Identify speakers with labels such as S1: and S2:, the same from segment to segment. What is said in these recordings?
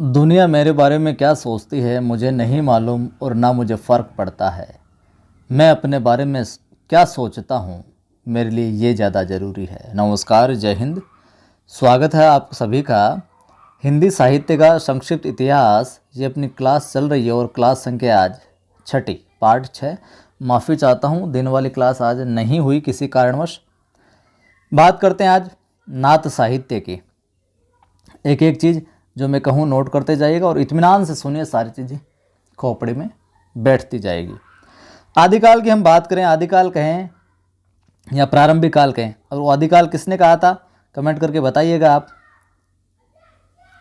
S1: दुनिया मेरे बारे में क्या सोचती है मुझे नहीं मालूम और ना मुझे फ़र्क पड़ता है। मैं अपने बारे में क्या सोचता हूँ मेरे लिए ये ज़्यादा ज़रूरी है। नमस्कार, जय हिंद। स्वागत है आप सभी का। हिंदी साहित्य का संक्षिप्त इतिहास ये अपनी क्लास चल रही है और क्लास संख्या आज छठी पार्ट 6। माफ़ी चाहता हूँ, दिन वाली क्लास आज नहीं हुई किसी कारणवश। बात करते हैं आज नात साहित्य की। एक एक चीज़ जो मैं कहूँ नोट करते जाइएगा और इत्मीनान से सुनिए, सारी चीज़ें खोपड़ी में बैठती जाएगी। आदिकाल की हम बात करें, आदिकाल कहें या प्रारंभिक काल कहें, और वो आदिकाल किसने कहा था कमेंट करके बताइएगा आप।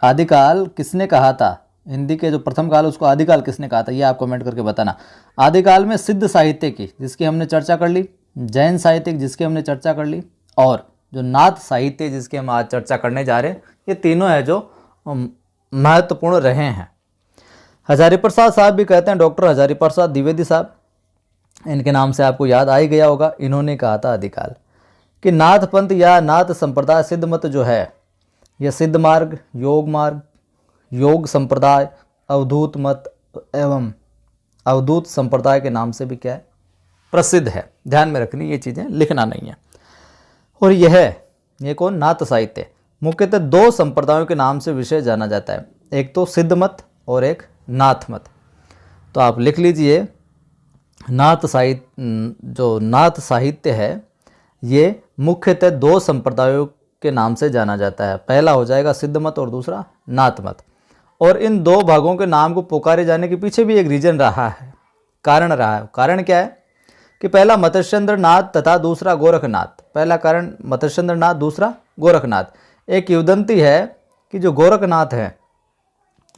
S1: आदिकाल किसने कहा था? हिंदी के जो प्रथम काल उसको आदिकाल किसने कहा था, ये आप कमेंट करके बताना। आदिकाल में सिद्ध साहित्य की जिसकी हमने चर्चा कर ली, जैन साहित्य जिसकी हमने चर्चा कर ली, और जो नाथ साहित्य जिसकी हम आज चर्चा करने जा रहे हैं, ये तीनों है जो महत्वपूर्ण रहे हैं। हजारी प्रसाद साहब भी कहते हैं, डॉक्टर हजारी प्रसाद द्विवेदी साहब, इनके नाम से आपको याद आ ही गया होगा। इन्होंने कहा था आदिकाल कि नाथ पंथ या नाथ संप्रदाय सिद्ध मत जो है, यह सिद्ध मार्ग, योग संप्रदाय, अवधूत मत एवं अवधूत संप्रदाय के नाम से भी क्या है, प्रसिद्ध है। ध्यान में रखनी, ये चीज़ें लिखना नहीं है। और ये कौन? नाथ साहित्य मुख्यतः दो संप्रदायों के नाम से विशेष जाना जाता है, एक तो सिद्ध मत और एक नाथ मत। तो आप लिख लीजिए, नाथ साहित्य है ये मुख्यतः दो संप्रदायों के नाम से जाना जाता है। पहला हो जाएगा सिद्ध मत और दूसरा नाथ मत। और इन दो भागों के नाम को पुकारे जाने के पीछे भी एक रीजन रहा है, कारण रहा है। कारण क्या है कि पहला मत्स्येंद्र नाथ तथा दूसरा गोरखनाथ। पहला कारण मत्स्येंद्र नाथ, दूसरा गोरखनाथ। एक किंवदंती है कि जो गोरखनाथ हैं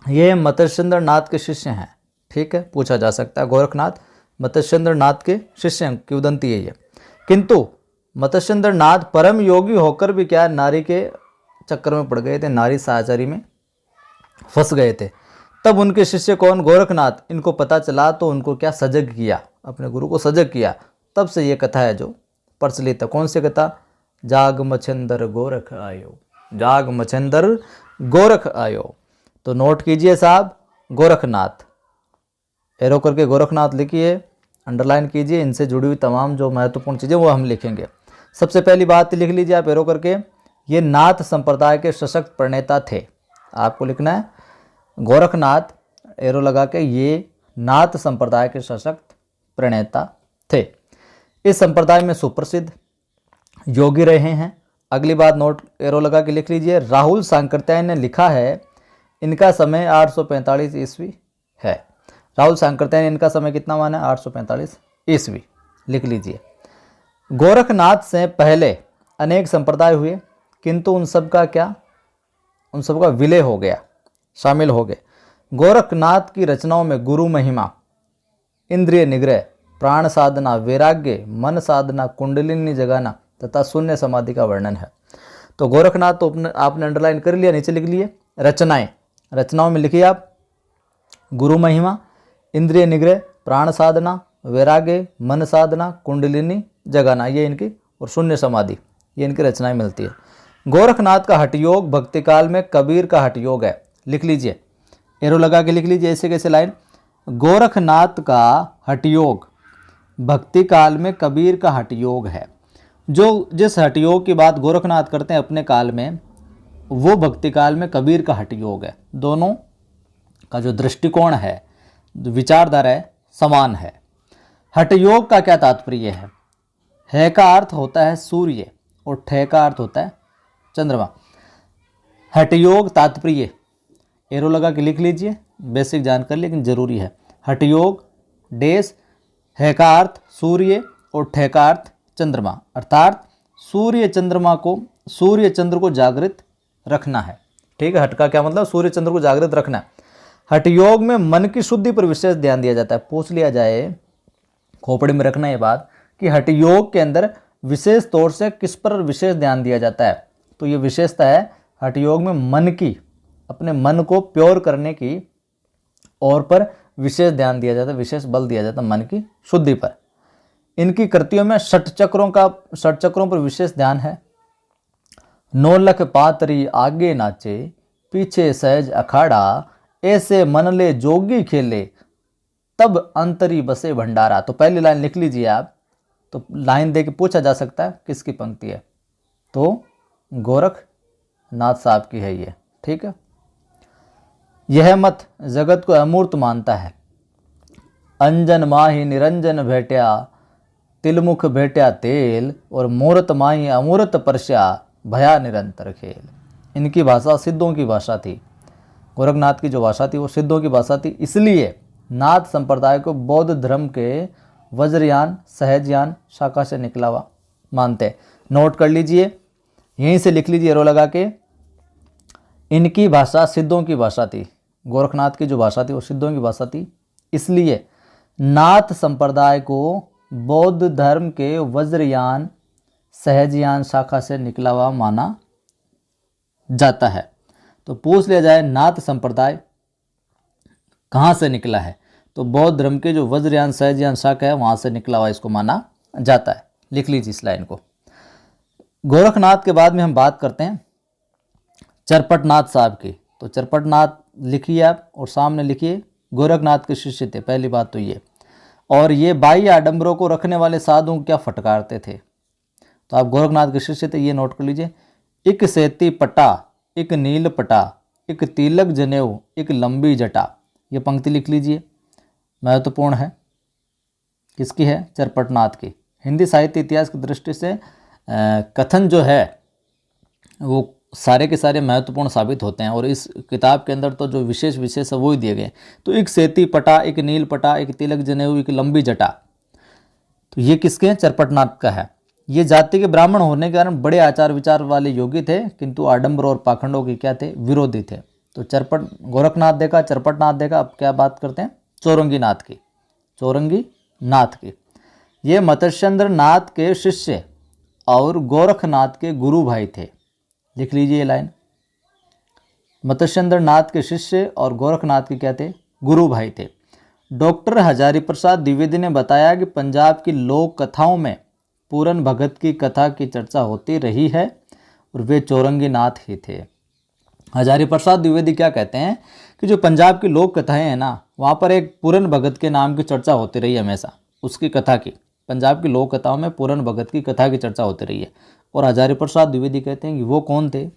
S1: ये मत्स्येंद्र नाथ के शिष्य हैं। ठीक है, पूछा जा सकता है गोरखनाथ मत्स्येंद्र नाथ के शिष्य हैं, किंवदंती है ये। किंतु मत्स्येंद्र नाथ परम योगी होकर भी क्या नारी के चक्कर में पड़ गए थे, नारी साहचरी में फंस गए थे। तब उनके शिष्य कौन? गोरखनाथ, इनको पता चला तो उनको क्या सजग किया, अपने गुरु को सजग किया। तब से ये कथा है जो प्रचलित है। कौन सी कथा? जाग मच्छेंद्र गोरख आयो, जाग मच्छेंद्र गोरख आयो। तो नोट कीजिए साहब, गोरखनाथ, एरो करके गोरखनाथ लिखिए, अंडरलाइन कीजिए। इनसे जुड़ी हुई तमाम जो महत्वपूर्ण चीज़ें वो हम लिखेंगे। सबसे पहली बात लिख लीजिए आप एरो करके, ये नाथ संप्रदाय के सशक्त प्रणेता थे। आपको लिखना है गोरखनाथ, एरो लगा के, ये नाथ संप्रदाय के सशक्त प्रणेता थे। इस संप्रदाय में सुप्रसिद्ध योगी रहे हैं। अगली बात नोट एरो लगा के लिख लीजिए, राहुल सांकृत्यायन ने लिखा है इनका समय 845 ईस्वी है। राहुल सांकृत्यायन इनका समय कितना माना है? 845 ईस्वी लिख लीजिए। गोरखनाथ से पहले अनेक संप्रदाय हुए, किंतु उन सब का विलय हो गया, शामिल हो गए। गोरखनाथ की रचनाओं में गुरु महिमा, इंद्रिय निग्रह, प्राण साधना, वैराग्य, मन साधना, कुंडलिनी जगाना तथा शून्य समाधि का वर्णन है। तो गोरखनाथ तो आपने अंडरलाइन कर लिया, नीचे लिख लिए रचनाओं में लिखिए आप गुरु महिमा, इंद्रिय निग्रह, प्राण साधना, वैराग्य, मन साधना, कुंडलिनी जगाना, ये इनकी, और शून्य समाधि, ये इनकी रचनाएं मिलती है। गोरखनाथ का हठयोग भक्ति काल में कबीर का हठयोग है। लिख लीजिए, एरो लगा के लिख लीजिए ऐसे कैसे लाइन, गोरखनाथ का हठयोग भक्ति काल में कबीर का हठयोग है। जो जिस हठयोग की बात गोरखनाथ करते हैं अपने काल में, वो भक्ति काल में कबीर का हठयोग है। दोनों का जो दृष्टिकोण है, विचारधारा है, समान है। हठयोग का क्या तात्पर्य है का अर्थ होता है सूर्य और ठे का अर्थ होता है चंद्रमा। हठयोग तात्पर्य एरो लगा के लिख लीजिए, बेसिक जानकारी लेकिन जरूरी है। हठयोग डेस, है का अर्थ सूर्य और ठे का अर्थ चंद्रमा, अर्थात सूर्य चंद्र को जागृत रखना है। ठीक है, हट का क्या मतलब? सूर्य चंद्र को जागृत रखना है। हठयोग में मन की शुद्धि पर विशेष ध्यान दिया जाता है। पूछ लिया जाए, खोपड़ी में रखना ये बात कि हठयोग के अंदर विशेष तौर से किस पर विशेष ध्यान दिया जाता है, तो ये विशेषता है हठयोग में मन की, अपने मन को प्योर करने की और पर विशेष ध्यान दिया जाता है, विशेष बल दिया जाता है मन की शुद्धि पर। इनकी कृतियों में षट चक्रों पर विशेष ध्यान है। 9 लख पातरी आगे नाचे, पीछे सहज अखाड़ा, ऐसे मन ले जोगी खेले, तब अंतरी बसे भंडारा। तो पहली लाइन लिख लीजिए आप, तो लाइन दे के पूछा जा सकता है किसकी पंक्ति है, तो गोरखनाथ साहब की है ये। ठीक है। यह मत जगत को अमूर्त मानता है, अंजन माही निरंजन भेट्या, तिलमुख भेट्या तेल, और मूर्त माही अमूर्त परस्या, भया निरंतर खेल। इनकी भाषा सिद्धों की भाषा थी। गोरखनाथ की जो भाषा थी वो सिद्धों की भाषा थी, इसलिए नाथ संप्रदाय को बौद्ध धर्म के वज्रयान सहजयान शाखा से निकला हुआ मानते हैं। नोट कर लीजिए, यहीं से लिख लीजिए एरो लगा के, इनकी भाषा सिद्धों की भाषा थी। गोरखनाथ की जो भाषा थी वो सिद्धों की भाषा थी, इसलिए नाथ संप्रदाय को बौद्ध धर्म के वज्रयान सहजयान शाखा से निकला हुआ माना जाता है। तो पूछ लिया जाए नाथ संप्रदाय कहाँ से निकला है, तो बौद्ध धर्म के जो वज्रयान सहजयान शाखा है वहाँ से निकला हुआ इसको माना जाता है। लिख लीजिए इस लाइन को। गोरखनाथ के बाद में हम बात करते हैं चरपटनाथ साहब की। तो चरपटनाथ लिखिए आप और सामने लिखिए गोरखनाथ के शिष्य थे। पहली बात तो ये, और ये बाह्य आडंबरों को रखने वाले साधुओं को क्या फटकारते थे। तो आप गोरखनाथ के शिष्य थे, ये नोट कर लीजिए। एक सेती पटा, एक नील पटा, एक तिलक जनेऊ, एक लंबी जटा। ये पंक्ति लिख लीजिए, महत्वपूर्ण है। किसकी है? चरपटनाथ की। हिंदी साहित्य इतिहास की दृष्टि से कथन जो है वो सारे के सारे महत्वपूर्ण साबित होते हैं, और इस किताब के अंदर तो जो विशेष विशेष है वो ही दिए गए। तो एक सेती पटा, एक नील पटा, एक तिलक जनेऊ, एक लंबी जटा, तो ये किसके हैं? चरपटनाथ का है। ये जाति के ब्राह्मण होने के कारण बड़े आचार विचार वाले योगी थे, किंतु आडंबर और पाखंडों के क्या थे? विरोधी थे। तो गोरखनाथ देखा, चरपटनाथ देखा, अब क्या बात करते हैं? चौरंगी नाथ की। चौरंगी नाथ की ये मत्स्येंद्र नाथ के शिष्य और गोरखनाथ के गुरु भाई थे। लिख लीजिए ये लाइन। मत्स्येंद्र नाथ के शिष्य और गोरखनाथ के क्या थे? गुरु भाई थे। डॉक्टर हजारी प्रसाद द्विवेदी ने बताया कि पंजाब की लोक कथाओं में पूरन भगत की कथा की चर्चा होती रही है और वे चौरंगी नाथ ही थे। हजारी प्रसाद द्विवेदी क्या कहते हैं कि जो पंजाब की लोक कथाएं हैं ना, वहाँ पर एक पूरन भगत के नाम की चर्चा होती रही है हमेशा, उसकी कथा की। पंजाब की लोक कथाओं में पूरन भगत की कथा की चर्चा होती रही है, और हजारी प्रसाद द्विवेदी कहते हैं कि वो कौन थे?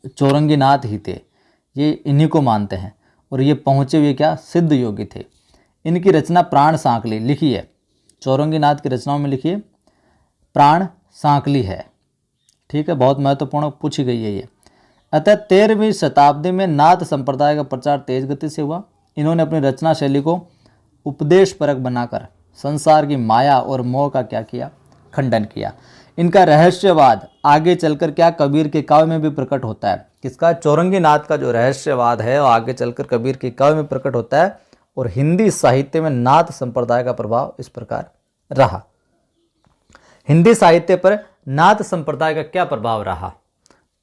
S1: चौरंगी नाथ ही थे। ये इन्हीं को मानते हैं, और ये पहुँचे हुए क्या? सिद्ध योगी थे। इनकी रचना प्राण सांकली लिखी है। चौरंगी नाथ की रचनाओं में लिखिए प्राण सांकली है। ठीक है, बहुत महत्वपूर्ण पूछी गई है ये। अतः 13वीं शताब्दी में नाथ संप्रदाय का प्रचार तेज गति से हुआ। इन्होंने अपनी रचना शैली को उपदेश परक बनाकर संसार की माया और मोह का क्या किया? खंडन किया। इनका रहस्यवाद आगे चलकर क्या कबीर के काव्य में भी प्रकट होता है। किसका? चौरंगी नाथ का जो रहस्यवाद है वो आगे चलकर कबीर के काव्य में प्रकट होता है, और हिंदी साहित्य में नाथ संप्रदाय का प्रभाव इस प्रकार रहा। हिंदी साहित्य पर नाथ संप्रदाय का क्या प्रभाव रहा,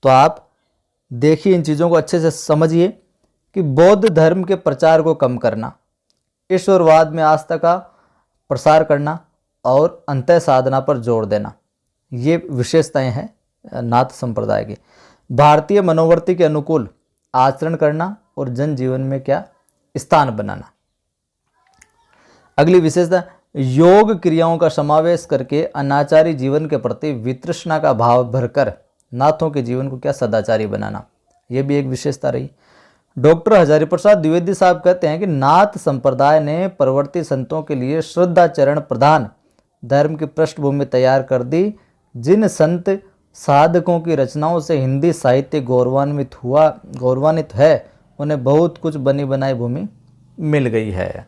S1: तो आप देखिए, इन चीज़ों को अच्छे से समझिए कि बौद्ध धर्म के प्रचार को कम करना, ईश्वरवाद में आस्था का प्रसार करना और अंतः साधना पर जोर देना, ये विशेषताएं हैं नाथ संप्रदाय की। भारतीय मनोवृत्ति के अनुकूल आचरण करना और जनजीवन में क्या? स्थान बनाना। अगली विशेषता, योग क्रियाओं का समावेश करके अनाचारी जीवन के प्रति वितृष्णा का भाव भरकर नाथों के जीवन को क्या? सदाचारी बनाना। यह भी एक विशेषता रही। डॉक्टर हजारी प्रसाद द्विवेदी साहब कहते हैं कि नाथ संप्रदाय ने परवर्ती संतों के लिए श्रद्धाचरण प्रधान धर्म की पृष्ठभूमि तैयार कर दी। जिन संत साधकों की रचनाओं से हिंदी साहित्य गौरवान्वित है, उन्हें बहुत कुछ बनी बनाई भूमि मिल गई है।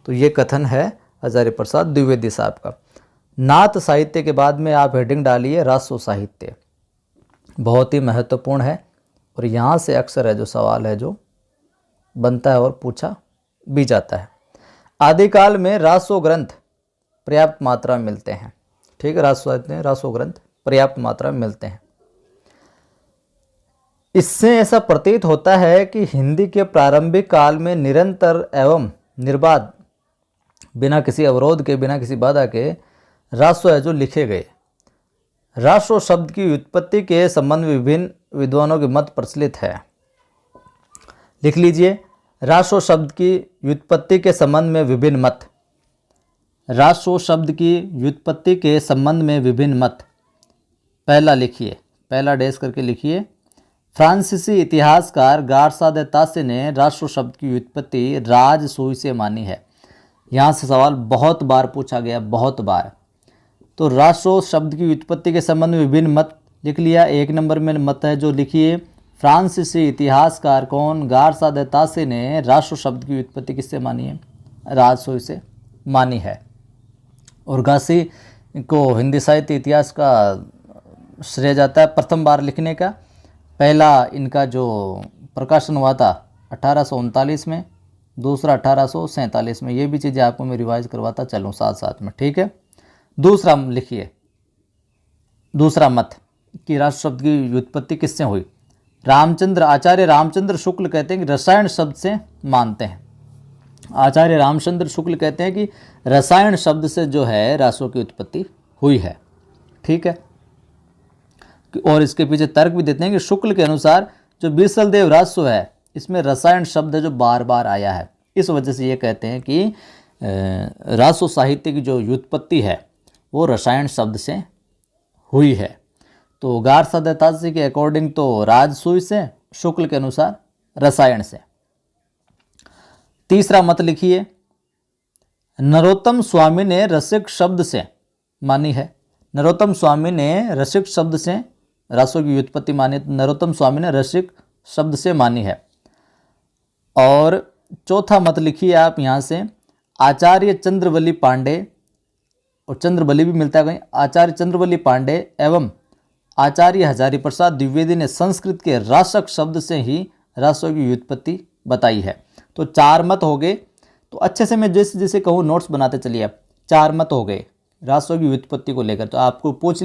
S1: तो ये कथन है हजारी प्रसाद द्विवेदी साहब का। नाथ साहित्य के बाद में आप हेडिंग डालिए रासो साहित्य, बहुत ही महत्वपूर्ण है, और यहाँ से अक्सर है जो सवाल है जो बनता है और पूछा भी जाता है। आदिकाल में रासो ग्रंथ पर्याप्त मात्रा में मिलते हैं। ठीक है, रासो ग्रंथ पर्याप्त मात्रा में मिलते हैं। इससे ऐसा प्रतीत होता है कि हिंदी के प्रारंभिक काल में निरंतर एवं निर्बाध, बिना किसी अवरोध के, बिना किसी बाधा के रासो है जो लिखे गए। रासो शब्द की उत्पत्ति के संबंध में विभिन्न विद्वानों के मत प्रचलित है। लिख लीजिए, रासो शब्द की व्युत्पत्ति के संबंध में विभिन्न मत। रासो शब्द की व्युत्पत्ति के संबंध में विभिन्न मत। पहला लिखिए, पहला डैश करके लिखिए, फ्रांसीसी इतिहासकार गार्सा दे तासे ने रासो शब्द की व्युत्पत्ति राजसूय से मानी है। यहाँ से सवाल बहुत बार पूछा गया, बहुत बार। तो रासो शब्द की व्युत्पत्ति के संबंध में विभिन्न मत लिख लिया। एक नंबर में मत है जो लिखिए, फ्रांसीसी इतिहासकार कौन, गार्सा दे तासे ने रासो शब्द की व्युत्पत्ति किससे मानी है, राजसूय से मानी है। और गासी को हिंदी साहित्य इतिहास का श्रेय जाता है प्रथम बार लिखने का। पहला इनका जो प्रकाशन हुआ था 1839 में, दूसरा 1847 में। ये भी चीज़ें आपको मैं रिवाइज करवाता चलूँ साथ साथ में, ठीक है। दूसरा लिखिए, दूसरा मत कि रासो शब्द की व्युत्पत्ति किससे हुई। रामचंद्र, आचार्य रामचंद्र शुक्ल कहते हैं कि रसायन शब्द से मानते हैं। आचार्य रामचंद्र शुक्ल कहते हैं कि रसायन शब्द से जो है रासो की उत्पत्ति हुई है, ठीक है। और इसके पीछे तर्क भी देते हैं कि शुक्ल के अनुसार जो बीसल देव रासो है इसमें रसायन शब्द है जो बार बार आया है। इस वजह से ये कहते हैं कि रासो साहित्य की जो व्युत्पत्ति है वो रसायन शब्द से हुई है। तो गार्सा दे तासे के अकॉर्डिंग तो राजसूय से, शुक्ल के अनुसार रसायन से। तीसरा मत लिखिए, नरोत्तम स्वामी ने रसिक शब्द से मानी है। नरोत्तम स्वामी ने रसिक शब्द से रासो की व्युत्पत्ति मानी, नरोत्तम स्वामी ने रसिक शब्द से मानी है। और चौथा मत लिखिए आप यहाँ से, आचार्य चंद्रवल्ली पांडे, और चंद्रवल्ली भी मिलता है कहीं, आचार्य चंद्रवल्ली पांडे एवं आचार्य हजारी प्रसाद द्विवेदी ने संस्कृत के रासक शब्द से ही रासो की व्युत्पत्ति बताई है। तो चार मत हो गए। तो अच्छे से मैं जैसे जैसे कहूँ नोट्स बनाते चलिए आप। चार मत हो गए रासो की व्युत्पत्ति को लेकर। तो आपको पूछ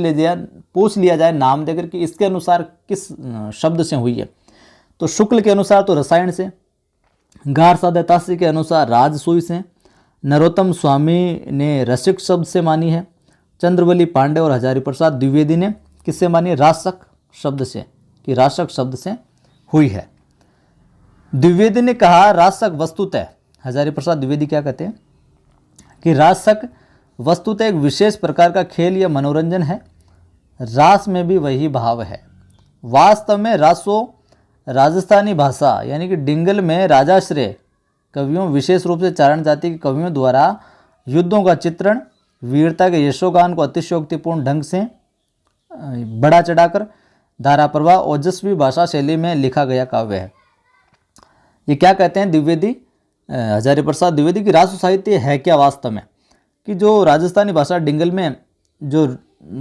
S1: लिया जाए नाम देकर कि इसके अनुसार किस शब्द से हुई है। तो शुक्ल के अनुसार तो रसायन से, गार्सा दे तासे के अनुसार राजसूय से, नरोत्तम स्वामी ने रसिक शब्द से मानी है, चंद्रवल्ली पांडे और हजारी प्रसाद द्विवेदी ने किससे मानी है, रासक शब्द से, कि रासक शब्द से हुई है। द्विवेदी ने कहा रासक वस्तुतः, हजारी प्रसाद द्विवेदी क्या कहते हैं कि रासक वस्तुतः एक विशेष प्रकार का खेल या मनोरंजन है, रास में भी वही भाव है। वास्तव में रासो राजस्थानी भाषा यानी कि डिंगल में राजाश्रय कवियों, विशेष रूप से चारण जाति के कवियों द्वारा युद्धों का चित्रण, वीरता के यशोगान को अतिशयोक्तिपूर्ण ढंग से बढ़ा चढ़ाकर धारा प्रवाह ओजस्वी भाषा शैली में लिखा गया काव्य है। ये क्या कहते हैं द्विवेदी, हजारी प्रसाद द्विवेदी की रासो साहित्य है क्या वास्तव में, कि जो राजस्थानी भाषा डिंगल में जो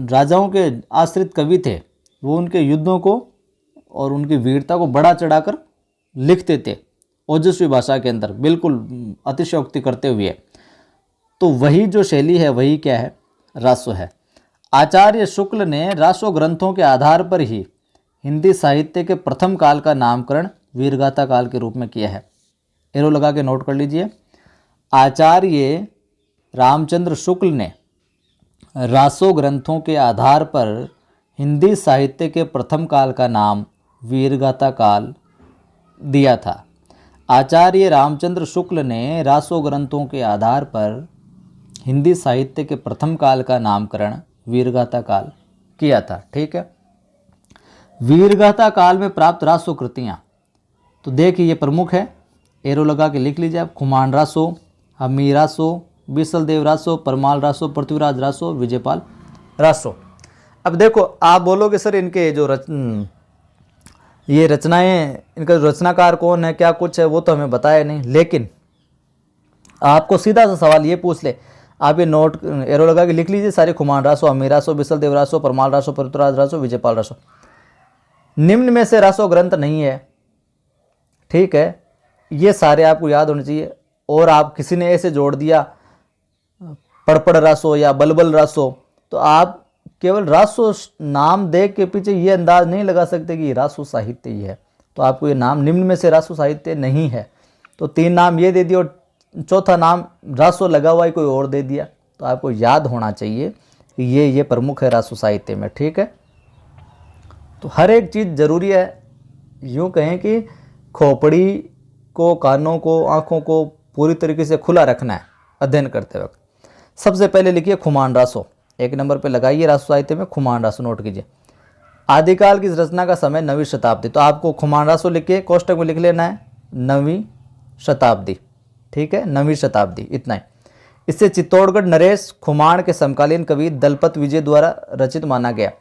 S1: राजाओं के आश्रित कवि थे वो उनके युद्धों को और उनकी वीरता को बढ़ा चढ़ाकर लिखते थे ओजस्वी भाषा के अंदर, बिल्कुल अतिशयोक्ति करते हुए। तो वही जो शैली है वही क्या है, रासो है। आचार्य शुक्ल ने रासो ग्रंथों के आधार पर ही हिंदी साहित्य के प्रथम काल का नामकरण वीरगाथा काल के रूप में किया है। एरो लगा के नोट कर लीजिए। आचार्य रामचंद्र शुक्ल ने रासो ग्रंथों के आधार पर हिंदी साहित्य के प्रथम काल का नाम वीरगाथा काल दिया था। आचार्य रामचंद्र शुक्ल ने रासो ग्रंथों के आधार पर हिंदी साहित्य के प्रथम काल का नामकरण वीरगाथा काल किया था, ठीक है। वीरगाथा काल में प्राप्त रासो कृतियाँ तो देखिए ये प्रमुख है, एरो लगा के लिख लीजिए आप। खुमान रासो, हमी रासो, बीसल देव रासो, परमाल रासो, पृथ्वीराज रासो, विजयपाल रासो। अब देखो आप बोलोगे सर इनके जो ये रचनाएं, इनका रचनाकार कौन है, क्या कुछ है, वो तो हमें बताया नहीं। लेकिन आपको सीधा सा सवाल ये पूछ ले, आप ये नोट एरो लगा के लिख लीजिए सारे। खुमान रासो, हमी रासो, बीसल देव रासो, परमाल रासो, पृथ्वीराज रासो, विजयपाल रासो। निम्न में से रासो ग्रंथ नहीं है, ठीक है। ये सारे आपको याद होने चाहिए। और आप किसी ने ऐसे जोड़ दिया पड़पड़ रासो या बलबल रासो, तो आप केवल रासो नाम देख के पीछे ये अंदाज नहीं लगा सकते कि रासो साहित्य ही है। तो आपको ये नाम निम्न में से रासो साहित्य नहीं है। तो तीन नाम ये दे दिए और चौथा नाम रासो लगा हुआ ही कोई और दे दिया। तो आपको याद होना चाहिए कि ये प्रमुख है रासो साहित्य में, ठीक है। तो हर एक चीज़ जरूरी है। यूँ कहें कि खोपड़ी को, कानों को, आँखों को पूरी तरीके से खुला रखना है अध्ययन करते वक्त। सबसे पहले लिखिए खुमान रासो, 1 नंबर पे लगाइए रासो साहित्य में खुमान रासो, नोट कीजिए। आदिकाल की इस रचना का समय 9वीं शताब्दी, तो आपको खुमान रासो लिख के कोष्टक में लिख लेना है 9वीं शताब्दी, ठीक है, 9वीं शताब्दी, इतना ही। इससे चित्तौड़गढ़ नरेश खुमान के समकालीन कवि दलपत विजय द्वारा रचित माना गया।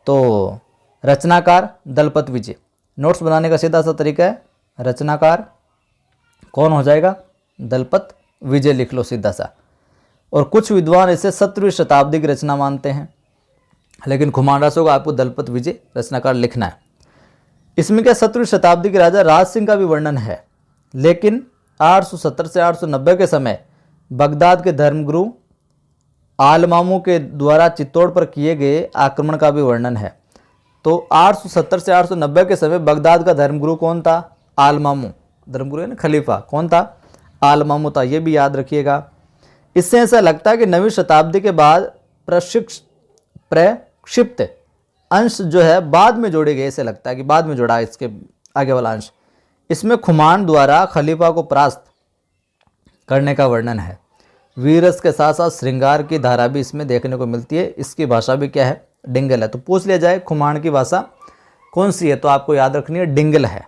S1: तो रचनाकार दलपत विजय। नोट्स बनाने का सीधा सा तरीका है, रचनाकार कौन हो जाएगा, दलपत विजय लिख लो सीधा सा। और कुछ विद्वान इसे 17वीं शताब्दी की रचना मानते हैं, लेकिन खुमान रासो को आपको दलपत विजय रचनाकार लिखना है। इसमें क्या 17वीं शताब्दी के राजा राज सिंह का भी वर्णन है, लेकिन 870 से 890 के समय बगदाद के धर्मगुरु आलमामू के द्वारा चित्तौड़ पर किए गए आक्रमण का भी वर्णन है। तो 870 से 890 के समय बगदाद का धर्मगुरु कौन था, आलमामू, धर्मगुरु है ना, खलीफा कौन था, आलमामू था, ये भी याद रखिएगा। इससे ऐसा लगता है कि 9वीं शताब्दी के बाद प्रक्षिप्त अंश जो है बाद में जोड़े गए, ऐसे लगता है कि बाद में जोड़ा इसके आगे वाला अंश। इसमें खुमान द्वारा खलीफा को परास्त करने का वर्णन है। वीरस के साथ साथ श्रृंगार की धारा भी इसमें देखने को मिलती है। इसकी भाषा भी क्या है, डिंगल है। तो पूछ लिया जाए खुमान की भाषा कौन सी है, तो आपको याद रखनी है डिंगल है।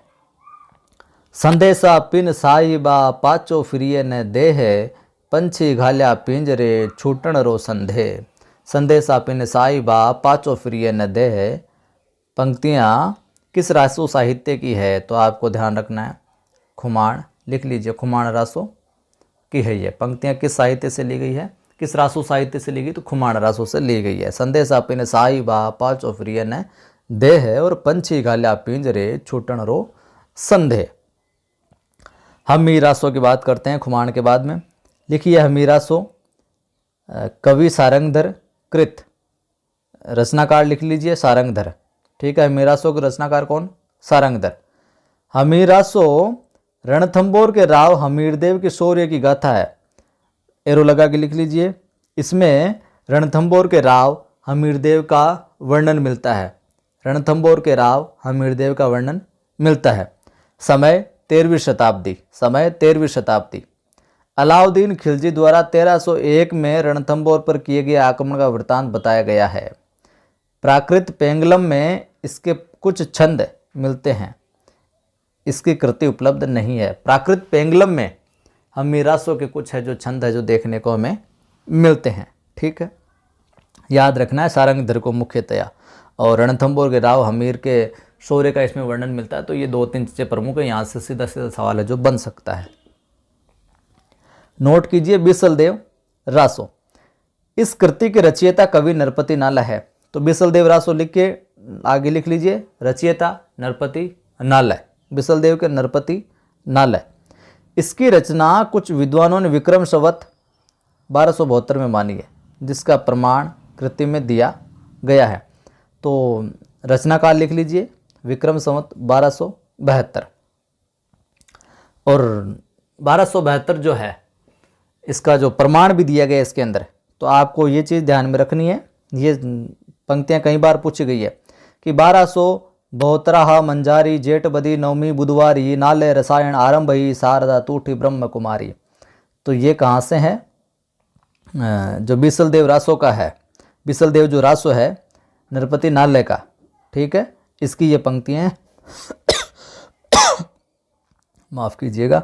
S1: संदेशा पिन साहिबा पाचो फिरिए न दे है, पंछी घाल्या पिंजरे छूटन रो संधे। संदेशा पिन साहिबा पाचो फिरिए न दे है, पंक्तियाँ किस रासो साहित्य की है, तो आपको ध्यान रखना है खुमान, लिख लीजिए खुमान रासो की है ये। पंक्तियाँ किस साहित्य से ली गई है, किस रासो साहित्य से ली गई, तो खुमान रासो से ली गई है। संदेशा पिन साहिबा पाचो फिरिए न दे है और पंछी घाल्या पिंजरे छूटन रो संधे। हम मीरासो की बात करते हैं खुमान के बाद में। लिखिए हमीरासो कवि सारंगधर कृत, रचनाकार लिख लीजिए सारंगधर, ठीक है। हमीरासो के रचनाकार कौन, सारंगधर। हमीरासो रणथंबोर के राव हमीरदेव के शौर्य की गाथा है, एरो लगा के लिख लीजिए। इसमें रणथंबोर के राव हमीरदेव का वर्णन मिलता है, रणथंबोर के राव हमीरदेव का वर्णन मिलता है। समय 13वीं शताब्दी, समय 13वीं शताब्दी। अलाउद्दीन खिलजी द्वारा 1301 में रणथंबोर पर किए गए आक्रमण का वृत्तांत बताया गया है। प्राकृत पेंगलम में इसके कुछ छंद मिलते हैं, इसकी कृति उपलब्ध नहीं है। प्राकृत पेंगलम में हम मीरासो के कुछ है जो छंद है जो देखने को हमें मिलते हैं, ठीक है। याद रखना है सारंगधर को मुख्यतया, और रणथंबोर के राव हमीर के शौर्य का इसमें वर्णन मिलता है। तो ये 2-3 चीज़ें प्रमुख है, यहाँ से सीधा सीधा सवाल है जो बन सकता है। नोट कीजिए बिसलदेव रासो, इस कृति के रचयिता कवि नरपति नाला है। तो बिसलदेव रासो लिख के आगे लिख लीजिए, रचयिता नरपति नालय, बिसलदेव के नरपति नालय। इसकी रचना कुछ विद्वानों ने विक्रम संवत 1272 में मानी है, जिसका प्रमाण कृति में दिया गया है। तो रचनाकाल लिख लीजिए विक्रम संवत 1272, और 1272 जो है इसका जो प्रमाण भी दिया गया इसके अंदर। तो आपको ये चीज़ ध्यान में रखनी है, ये पंक्तियाँ कई बार पूछी गई है कि 1272 मंजारी जेठ बदी नवमी बुधवारी, नाले रसायन आरंभ ही शारदा तूठी ब्रह्म कुमारी। तो ये कहाँ से है, जो बिसलदेव रासो का है, बिसलदेव जो रासो है नरपति नालय का, ठीक है। इसकी ये पंक्तियाँ माफ़ कीजिएगा,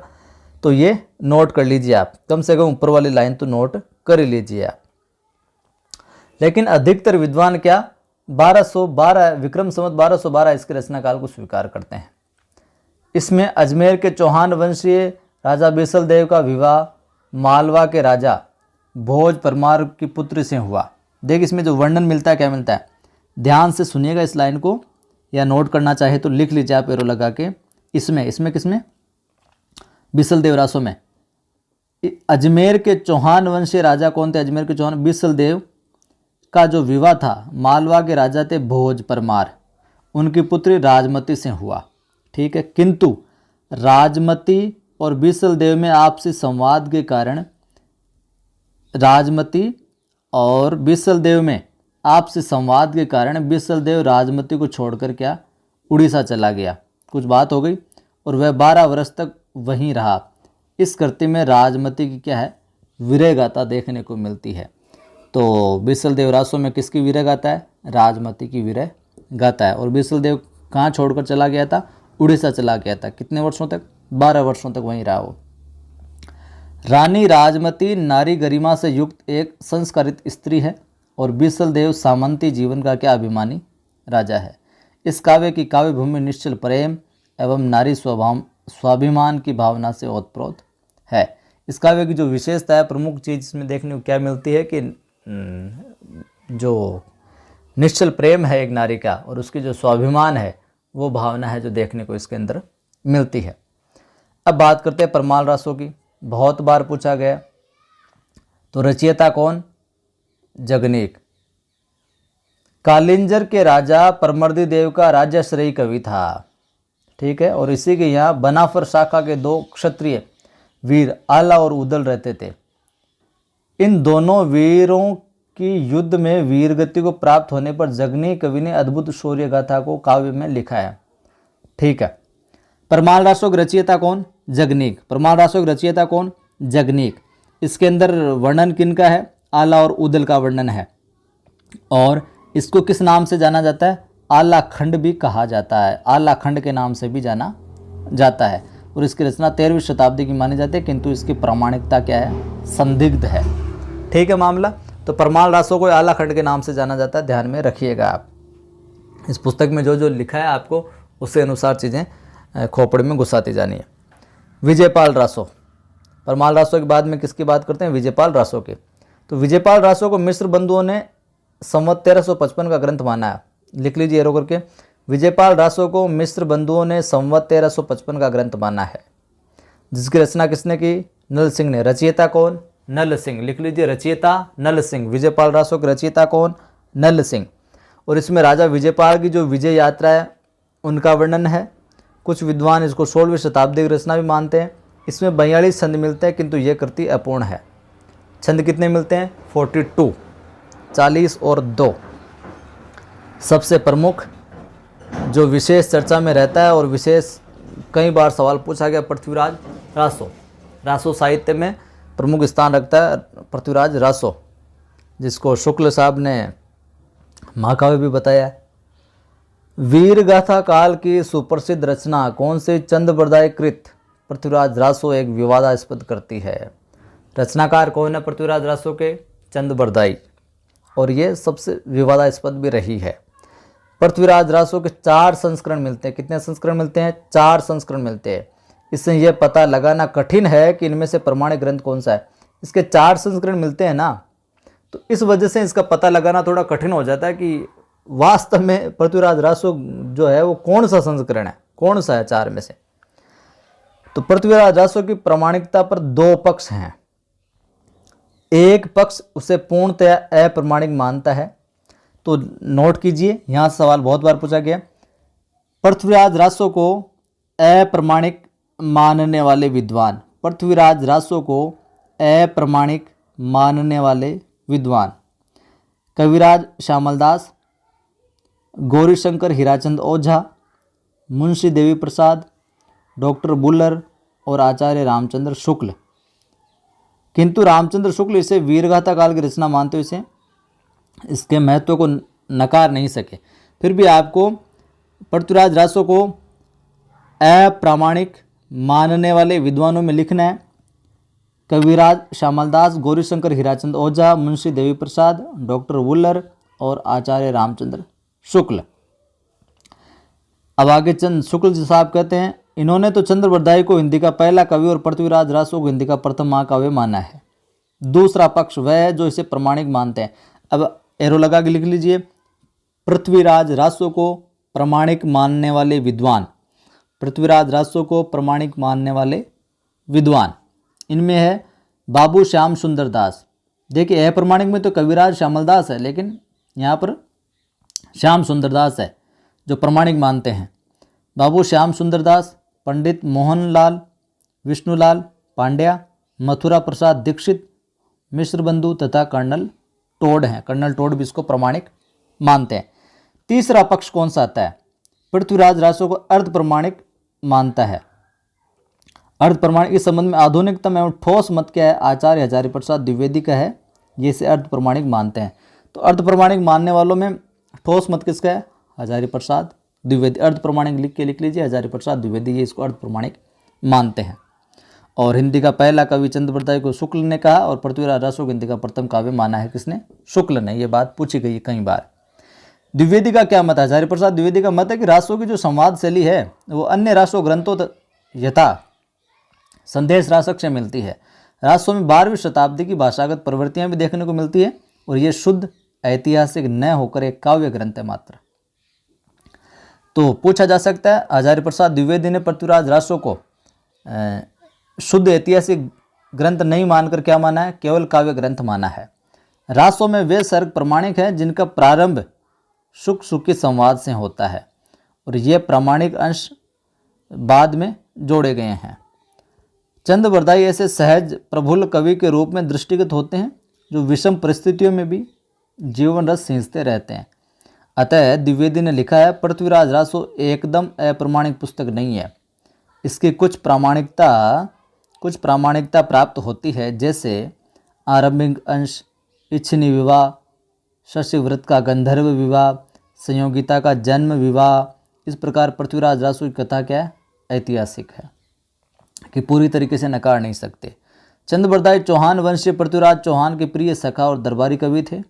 S1: तो ये नोट कर लीजिए आप, कम से कम ऊपर वाली लाइन तो नोट कर ही लीजिए आप। लेकिन अधिकतर विद्वान क्या 1212 विक्रम संवत 1212 इसके रचनाकाल को स्वीकार करते हैं। इसमें अजमेर के चौहान वंशीय राजा बिसलदेव का विवाह मालवा के राजा भोज परमार की पुत्र से हुआ। देख इसमें जो वर्णन मिलता है क्या मिलता है, ध्यान से सुनिएगा इस लाइन को, या नोट करना चाहे तो लिख लीजिए आप एरो लगा के। इसमें किसमें, बिसलदेव रासो में अजमेर के चौहान वंशीय राजा कौन थे, अजमेर के चौहान बिसलदेव का जो विवाह था मालवा के राजा थे भोज परमार, उनकी पुत्री राजमती से हुआ, ठीक है। किंतु राजमती और बिसलदेव में आपसी संवाद के कारण बिसलदेव राजमती को छोड़कर क्या उड़ीसा चला गया, कुछ बात हो गई, और वह 12 वर्ष तक वहीं रहा। इस कृति में राजमती की क्या है, वीरय गाथा देखने को मिलती है। तो बीसलदेव रासो में किसकी वीरय गाथा है, राजमती की वीरय गाथा है। और बीसलदेव कहाँ छोड़कर चला गया था, उड़ीसा चला गया था। कितने वर्षों तक, 12 वर्षों तक वहीं रहा वो। रानी राजमती नारी गरिमा से युक्त एक संस्कारित स्त्री है और बीसलदेव सामंती जीवन का क्या अभिमानी राजा है। इस काव्य की काव्य भूमि निश्चल प्रेम एवं नारी स्वाभिमान की भावना से ओतप्रोत है। इस काव्य की जो विशेषता है, प्रमुख चीज इसमें देखने को क्या मिलती है कि जो निश्चल प्रेम है एक नारी का और उसकी जो स्वाभिमान है वो भावना है जो देखने को इसके अंदर मिलती है। अब बात करते हैं परमाल रासों की, बहुत बार पूछा गया। तो रचयिता कौन, जगनीक। कालिंजर के राजा परमर्दी देव का राज्याश्रयी कवि था, ठीक है। और इसी के यहाँ बनाफर शाखा के 2 क्षत्रिय वीर आला और उदल रहते थे। इन दोनों वीरों की युद्ध में वीरगति को प्राप्त होने पर जगनीक कवि ने अद्भुत शौर्य गाथा को काव्य में लिखा है, ठीक है। परमाल रासों की रचयिता कौन, जगनीक। परमाल रासों की रचयिता कौन, जगनीक। इसके अंदर वर्णन किनका है, आला और उदल का वर्णन है। और इसको किस नाम से जाना जाता है, आला खंड भी कहा जाता है, आला खंड के नाम से भी जाना जाता है। और इसकी रचना 13वीं शताब्दी की मानी जाती है, किंतु इसकी प्रामाणिकता क्या है, संदिग्ध है, ठीक है मामला। तो परमाल रासों को आला खंड के नाम से जाना जाता है, ध्यान में रखिएगा आप। इस पुस्तक में जो जो लिखा है आपको उसके अनुसार चीज़ें खोपड़े में घुसाती जानी है। विजयपाल रासो, परमाल रासो के बाद में किसकी बात करते हैं, विजयपाल रासो के। तो विजयपाल रासो को मिस्र बंधुओं ने संवत 1355 का ग्रंथ माना है, लिख लीजिए एरो करके। विजयपाल रासो को मिस्र बंधुओं ने संवत 1355 का ग्रंथ माना है, जिसकी रचना किसने की, नल सिंह ने। रचयिता कौन, नल सिंह, लिख लीजिए रचयिता नल सिंह। विजयपाल रासो के रचयिता कौन, नल सिंह। और इसमें राजा विजयपाल की जो विजय यात्रा है उनका वर्णन है। कुछ विद्वान इसको 16वीं शताब्दी की रचना भी मानते हैं। इसमें 42 छंद मिलते हैं, किंतु ये कृति अपूर्ण है। छंद कितने मिलते हैं, 42, 40 और 2। सबसे प्रमुख जो विशेष चर्चा में रहता है और विशेष कई बार सवाल पूछा गया, पृथ्वीराज रासो। रासो साहित्य में प्रमुख स्थान रखता है पृथ्वीराज रासो, जिसको शुक्ल साहब ने महाकाव्य भी बताया है। वीर गाथा काल की सुप्रसिद्ध रचना कौन से चंद बरदाई कृत पृथ्वीराज रासो एक विवादास्पद करती है। रचनाकार कौन है पृथ्वीराज रासो के, चंद बरदाई। और ये सबसे विवादास्पद भी रही है। पृथ्वीराज रासो के 4 संस्करण मिलते हैं। कितने संस्करण मिलते हैं, 4 संस्करण मिलते हैं। इससे यह पता लगाना कठिन है कि इनमें से प्रमाणिक ग्रंथ कौन सा है। इसके 4 संस्करण मिलते हैं ना, तो इस वजह से इसका पता लगाना थोड़ा कठिन हो जाता है कि वास्तव में पृथ्वीराज रासो जो है वो कौन सा संस्करण है, कौन सा है 4 में से। तो पृथ्वीराज रासो की प्रामाणिकता पर 2 पक्ष हैं। एक पक्ष उसे पूर्णतया अप्रमाणिक मानता है। तो नोट कीजिए, यहां सवाल बहुत बार पूछा गया। पृथ्वीराज रासो को अप्रमाणिक मानने वाले विद्वान, पृथ्वीराज रासो को अप्रमाणिक मानने वाले विद्वान कविराज श्यामलदास, गौरीशंकर हीराचंद ओझा, मुंशी देवी प्रसाद, डॉक्टर बुल्लर और आचार्य रामचंद्र शुक्ल। किंतु रामचंद्र शुक्ल इसे वीरगाथा काल की रचना मानते हुए इसके महत्व को नकार नहीं सके। फिर भी आपको पृथ्वीराज रासो को अप्रामाणिक मानने वाले विद्वानों में लिखना है कविराज श्यामलदास, गौरीशंकर हीराचंद ओझा, मुंशी देवी प्रसाद, डॉक्टर बुल्लर और आचार्य रामचंद्र शुक्ल। अब आगे चंद शुक्ल जी साहब कहते हैं, इन्होंने तो चंद्र बरदाई को हिंदी का पहला कवि और पृथ्वीराज रासो को हिंदी का प्रथम महाकाव्य माना है। दूसरा पक्ष वह है जो इसे प्रमाणिक मानते हैं। अब एरो लगा के लिख लीजिए, पृथ्वीराज रासो को प्रमाणिक मानने वाले विद्वान, पृथ्वीराज रासो को प्रमाणिक मानने वाले विद्वान, इनमें है बाबू श्याम सुंदर दास। देखिए अप्रमाणिक में तो कविराज श्यामलदास है, लेकिन यहाँ पर श्याम सुंदर दास है जो प्रमाणिक मानते हैं। बाबू श्याम सुंदर दास, पंडित मोहनलाल विष्णुलाल पांड्या, मथुरा प्रसाद दीक्षित, मिश्र बंधु तथा कर्नल टोड हैं। कर्नल टोड भी इसको प्रमाणिक मानते हैं। तीसरा पक्ष कौन सा आता है, पृथ्वीराज रासो को अर्ध प्रमाणिक मानता है। अर्ध प्रमाणिक इस संबंध में आधुनिकतम एवं ठोस मत क्या है? आचार्य हजारी प्रसाद द्विवेदी का है, ये इसे अर्ध प्रमाणिक मानते हैं। तो अर्ध प्रमाणिक मानने वालों में ठोस मत किसका है? हजारी प्रसाद द्विवेदी। अर्ध प्रमाणिक लिख लीजिए, हजारी प्रसाद द्विवेदी, ये इसको अर्ध प्रमाणिक मानते हैं। और हिंदी का पहला कवि चंद्रबरदाई को शुक्ल ने कहा, और पृथ्वीराज रासो को हिंदी का प्रथम काव्य माना है किसने? शुक्ल ने। ये बात पूछी गई है कई बार। द्विवेदी का क्या मत है? हजारी प्रसाद द्विवेदी का मत है कि रासो की जो संवाद शैली है वो अन्य रासो ग्रंथों यथा संदेश रासक से मिलती है। रासो में 12वीं शताब्दी की भाषागत प्रवृत्तियां भी देखने को मिलती है, और ये शुद्ध ऐतिहासिक न होकर एक काव्य ग्रंथ है मात्र। तो पूछा जा सकता है हजारी प्रसाद द्विवेदी ने पृथ्वीराज रासो को शुद्ध ऐतिहासिक ग्रंथ नहीं मानकर क्या माना है? केवल काव्य ग्रंथ माना है। रासो में वे सर्ग प्रमाणिक हैं जिनका प्रारंभ सुख सुखी संवाद से होता है, और ये प्रामाणिक अंश बाद में जोड़े गए हैं। चंद्रबरदाई ऐसे सहज प्रफुल्ल कवि के रूप में दृष्टिगत होते हैं जो विषम परिस्थितियों में भी जीवन रस सींचते रहते हैं। अतः द्विवेदी ने लिखा है, पृथ्वीराज रासो एकदम अप्रमाणिक पुस्तक नहीं है, इसकी कुछ प्रामाणिकता प्राप्त होती है, जैसे आरंभिक अंश, इच्छिनी विवाह, शशिव्रत का गंधर्व विवाह, संयोगिता का जन्म विवाह। इस प्रकार पृथ्वीराज रासो की कथा क्या है? ऐतिहासिक है कि पूरी तरीके से नकार नहीं सकते। चंद्रबरदाई चौहान वंशीय पृथ्वीराज चौहान के प्रिय सखा और दरबारी कवि थे।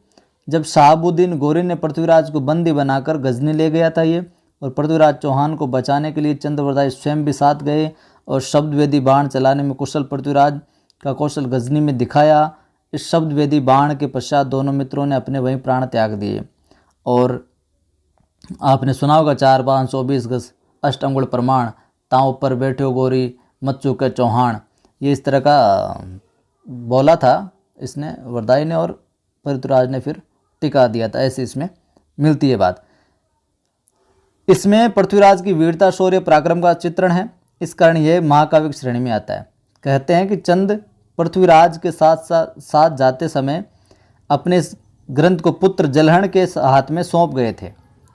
S1: जब शहाबुद्दीन गोरी ने पृथ्वीराज को बंदी बनाकर गजनी ले गया था ये, और पृथ्वीराज चौहान को बचाने के लिए चंद्रबरदाई स्वयं भी साथ गए, और शब्दवेदी बाण चलाने में कुशल पृथ्वीराज का कौशल गजनी में दिखाया। इस शब्दवेदी बाण के पश्चात दोनों मित्रों ने अपने वहीं प्राण त्याग दिए। और आपने सुना होगा 4 बाण 24 गज 8 अंगुल प्रमाण, ताव पर बैठो गोरी मत चूके चौहान। ये इस तरह का बोला था इसने वरदाई ने, और पृथ्वीराज ने फिर टिका दिया था, ऐसी इसमें मिलती है बात। इसमें पृथ्वीराज की वीरता शौर्य पराक्रम का चित्रण है, इस कारण यह महाकाव्य की श्रेणी में आता है। कहते हैं कि चंद पृथ्वीराज के साथ जाते समय अपने इस ग्रंथ को पुत्र जलहण के हाथ में सौंप गए थे,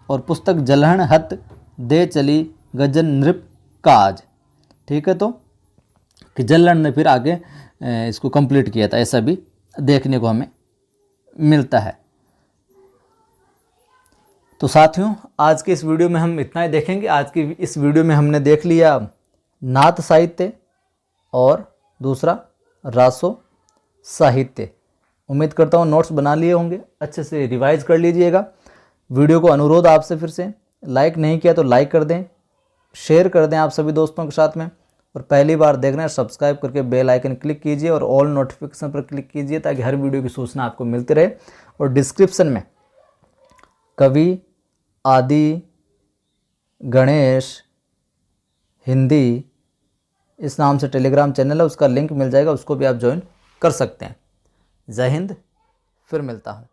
S1: और पुस्तक जलहण हत दे चली गजन नृप काज। ठीक है, तो कि जलहण ने फिर आगे इसको कंप्लीट किया था, ऐसा भी देखने को हमें मिलता है। तो साथियों, आज के इस वीडियो में हम इतना ही देखेंगे। आज की इस वीडियो में हमने देख लिया नाथ साहित्य और दूसरा रासो साहित्य। उम्मीद करता हूँ नोट्स बना लिए होंगे, अच्छे से रिवाइज कर लीजिएगा। वीडियो को अनुरोध आपसे फिर से, लाइक नहीं किया तो लाइक कर दें, शेयर कर दें आप सभी दोस्तों के साथ में, और पहली बार देख रहे हैं सब्सक्राइब करके बेल आइकन क्लिक कीजिए और ऑल नोटिफिकेशन पर क्लिक कीजिए, ताकि हर वीडियो की सूचना आपको मिलती रहे। और डिस्क्रिप्शन में कवि आदि गणेश हिंदी इस नाम से टेलीग्राम चैनल है, उसका लिंक मिल जाएगा, उसको भी आप ज्वाइन कर सकते हैं। जय हिंद, फिर मिलता हूँ।